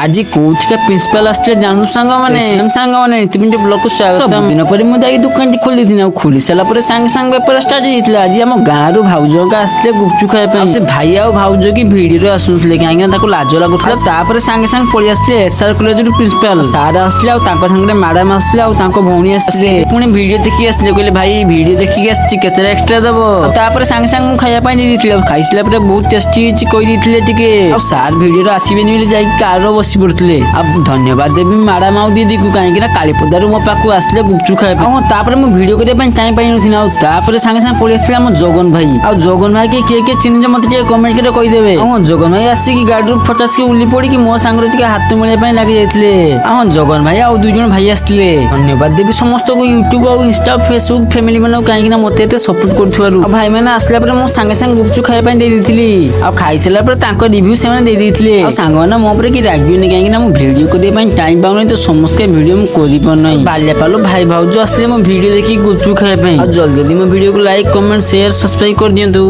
আজি কোଉଠିକା ପ୍ରିନ୍ସିପାଲ ଆସିଥିଲେ ଜାଣୁ ସାଙ୍ଗମାନେ ତୁମେ ବ୍ଲକ କୁ ସ୍ୱାଗତ। ଦିନ ପରେ ମୁଁ ଯାଇକି ଦୋକାନଟି ଖୋଲିଥିଲି ଆଉ ଖୋଲି ସାରିଲା ପରେ ସାଙ୍ଗେ ସାଙ୍ଗେ ବେପାର ଷ୍ଟାର୍ଟ ହେଇଯାଇଥିଲା। ଆଜି ଆମ ଗାଁରୁ ଭାଉଜଙ୍କ ଆସିଥିଲେ ଗୁପଚୁପ ଖାଇବା ପାଇଁ। ସେ ଭାଇ ଆଉ ଭାଉଜ କି ଭିଡିଓରେ ଆସୁନଥିଲେ କାହିଁକି ନା ତାକୁ ଲାଜ ଲାଗୁଥିଲା। ତାପରେ ସାଙ୍ଗେ ସାଙ୍ଗେ ପଳେଇ ଆସିଥିଲେ ଏସଆର କଲେଜରୁ ପ୍ରିନ୍ସିପାଲ ସାର୍ ଆସିଥିଲେ ଆଉ ତାଙ୍କ ସାଙ୍ଗରେ ମ୍ୟାଡାମ ଆସିଥିଲେ ଆଉ ତାଙ୍କ ଭଉଣୀ ଆସିଥିଲେ। ପୁଣି ଭିଡିଓ ଦେଖିକି ଆସିଥିଲେ କହିଲେ ଭାଇ ଭିଡିଓ ଦେଖିକି ଆସିଛି କେତେ ଏକ୍ସଟ୍ରା ଦବ। ତାପରେ ସାଙ୍ଗେ ସାଙ୍ଗେ ମୁଁ ଖାଇବା ପାଇଁ ଦେଇଦେଇଥିଲି ଆଉ ଖାଇସାରିଲା ପରେ ବହୁତ ଟେଷ୍ଟି ହେଇଛି କହିଦେଇଥିଲେ ଟିକେ। ଆଉ ସାର୍ ଭିଡିଓରେ ଆସିବେନି ବୋଲି ଯାଇକି କାରରେ ବସି ପଡିଥିଲେ। ଆଉ ଧନ୍ୟବାଦ ଦେବି ମ୍ୟାଡାମ ଆଉ ଦିଦିକୁ କାହିଁକି ନା କାଳୀପଦାରୁ ମୋ ପାଖକୁ ଆସିଥିଲେ ଗୁପଚୁପ ଖାଇବା ପାଇଁ। ତାପରେ ମୁଁ ଭିଡିଓ କରିବା ପାଇଁ ଟାଇମ ପାଇନଥିଲି ଆଉ ତାପରେ ସାଙ୍ଗେ ସାଙ୍ଗେ ପଳେଇ ଆସିଥିଲେ ଆମ ଜଗନ ଭାଇ। ଆଉ ଜଗନ ଭାଇ କିଏ କିଏ ଚିହ୍ନିଛ ମତେ ଟିକେ କମେଣ୍ଟ କରି କହିଦେବେ। ଆଉ ଜଗନ ଭାଇ ଆସିକି ଗାଡିରୁ ଫଟାସକି ଉଲି ପଡିକି ମୋ ସାଙ୍ଗରେ ଟିକେ ହାତ ମିଳିବା ପାଇଁ ଲାଗି ଯାଇଥିଲେ। ଆଉ ଜଗନ ଭାଇ ଆଉ ଦୁଇ ଜଣ ଭାଇ ଆସିଥିଲେ। ଧନ୍ୟବାଦ ଦେବି ସମସ୍ତଙ୍କୁ ୟୁଟ୍ୟୁବ ଆଉ ଇନଷ୍ଟା ଫେସବୁକ ଫ୍ୟାମିଲି ମାନଙ୍କୁ କାହିଁକି ନା ମତେ ଏତେ ସପୋର୍ଟ କରୁଥିବାରୁ। ଆଉ ଭାଇ ମାନେ ଆସିଲା ପରେ ମୁଁ ସାଙ୍ଗେ ସାଙ୍ଗେ ଗୁପଚୁପ ଖାଇବା ପାଇଁ ଦେଇଦେଇଥିଲି। ଆଉ ଖାଇସାରିଲା ପରେ ତାଙ୍କ ରିଭ୍ୟୁ ସେମାନେ ଦେଇଦେଇଥିଲେ। ଆଉ ସାଙ୍ଗମାନେ ମୋ ଉପରେ କି ରାଗିବେନି କାହିଁକି ନା ମୁଁ ଭିଡିଓ କରିବା ପାଇଁ ଟାଇମ ପାଉନି ତ ସମସ୍ତେ ଭିଡିଓ ମୁଁ କରିପାରୁନାହିଁ। ବାଲ୍ୟପାଲୁ ଭାଇ ଭାଉଜ ଆସିଥିଲେ ମୋ ଭିଡିଓ ଦେଖିକି ଗୁପଚୁପ ଖାଇବା ପାଇଁ। ଆଉ ଜଲ୍ଦି ମୋ ଭିଡିଓକୁ ଲାଇକ୍ କମେଣ୍ଟ ସେୟାର ସବସ୍କ୍ରାଇବ କରିଦିଅନ୍ତୁ।